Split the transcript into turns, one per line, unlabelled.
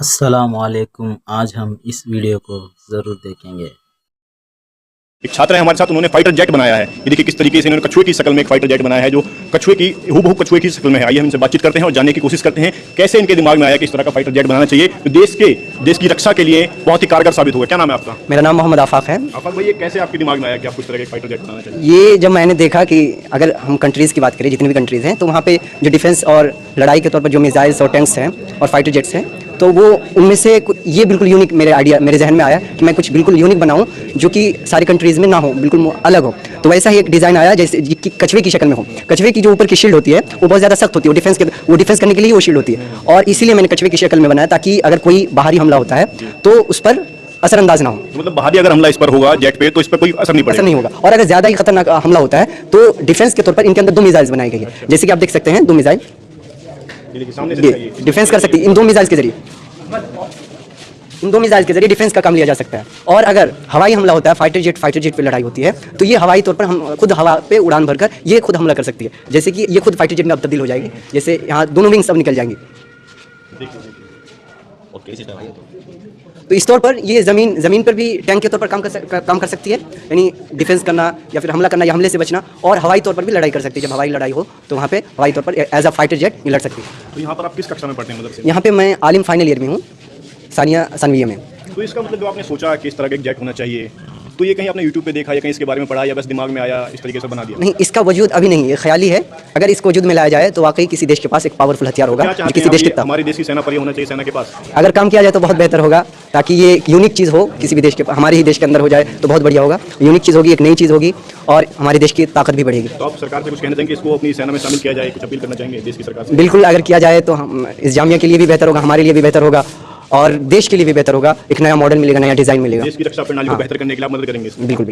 अस्सलामुअलैकुम। आज हम इस वीडियो को ज़रूर देखेंगे।
एक छात्र है हमारे साथ, उन्होंने फाइटर जेट बनाया है। ये देखिए किस तरीके से इन्होंने कछुए की शक्ल में एक फाइटर जेट बनाया है जो कछुए की हूबहू कछुए की शक्ल में है। आइए हम इनसे बातचीत करते हैं और जानने की कोशिश करते हैं कैसे इनके दिमाग में आया कि इस तरह का फाइटर जेट बनाना चाहिए जो देश की रक्षा के लिए बहुत ही कारगर साबित होगा। क्या नाम है आपका?
मेरा नाम मोहम्मद आफाक है।
आफाक भाई, ये कैसे आपके दिमाग में आया कि आपको इस तरह का फाइटर जेट बनाना चाहिए?
ये जब मैंने देखा कि अगर हम कंट्रीज़ की बात करें, जितनी भी कंट्रीज़ हैं, तो वहाँ पे जो डिफेंस और लड़ाई के तौर पर जो मिसाइल्स और टैंक्स हैं और फाइटर जेट्स हैं, तो वो उनमें से ये बिल्कुल यूनिक मेरे जहन में आया कि मैं कुछ बिल्कुल यूनिक बनाऊं जो कि सारी कंट्रीज़ में ना हो, बिल्कुल अलग हो। तो वैसा ही एक डिज़ाइन आया जैसे कि कछुए की शक्ल में हो। कछुए की जो ऊपर की शील्ड होती है वो बहुत ज़्यादा सख्त होती है, वो डिफेंस करने के लिए वो शील्ड होती है, और इसीलिए मैंने कछुए की शक्ल में बनाया ताकि अगर कोई बाहरी हमला होता है तो उस पर असरअंदाज ना हो।
मतलब बाहरी अगर हमला इस पर होगा जेट पे तो इस पर कोई असर नहीं पड़ेगा?
असर नहीं होगा। और अगर ज़्यादा ही खतरनाक हमला होता है तो डिफेंस के तौर पर इनके अंदर 2 मिसाइल्स बनाई गई है। जैसे कि आप देख सकते हैं 2 मिसाइल डिफेंस कर सकती है। इन 2 मिसाइल्स के जरिए डिफेंस का काम लिया जा सकता है। और अगर हवाई हमला होता है, फाइटर जेट पे लड़ाई होती है, तो ये हवाई तौर पर हम खुद हवा पे उड़ान भरकर ये खुद हमला कर सकती है। जैसे कि ये खुद फाइटर जेट में अब तब्दील हो जाएगी, जैसे यहाँ दोनों विंग्स अब निकल जाएंगी। तो इस तौर पर ये ज़मीन पर भी टैंक के तौर पर काम कर सकती है, यानी डिफेंस करना या फिर हमला करना या हमले से बचना। और हवाई तौर पर भी लड़ाई कर सकती है। जब हवाई लड़ाई हो तो वहाँ पे हवाई तौर पर एज अ फाइटर जेट ये लड़ सकती है।
तो यहाँ पर आप किस कक्षा में पढ़ते हैं? मतलब
यहाँ पे मैं आलिम फाइनल ईयर में हूँ, सानिया सानविया में।
तो इसका मतलब जो आपने सोचा कि इस तरह का एक जेट होना चाहिए, तो ये कहीं आपने यूट्यूब पे देखा या कहीं इसके बारे में पढ़ा या बस दिमाग में आया इस तरीके से बना दिया?
नहीं, इसका वजूद अभी नहीं है, ख्याली है। अगर इसको वजूद में लाया जाए तो वाकई किसी देश के पास एक पावरफुल हथियार होगा। किसी देश के
हमारे देश की सेना पर ये होना चाहिए, सेना के पास
अगर काम किया जाए तो बहुत बेहतर होगा, ताकि ये एक यूनिक चीज़ हो किसी भी देश के, हमारे ही देश के अंदर हो जाए तो बहुत बढ़िया होगा। यूनिक चीज़ होगी, एक नई चीज़ होगी और हमारे देश की ताकत भी बढ़ेगी।
तो आप सरकार से कुछ कहना चाहेंगे, इसको अपनी सेना में शामिल किया जाए, कुछ अपील करना चाहेंगे देश की सरकार से?
बिल्कुल, अगर किया जाए तो हम इस जामिया के लिए भी बेहतर होगा, हमारे लिए भी बेहतर होगा और देश के लिए भी बेहतर होगा। एक नया मॉडल मिलेगा, नया डिज़ाइन मिलेगा।
देश की रक्षा प्रणाली को बेहतर करने के लिए आप मदद करेंगे?
बिल्कुल।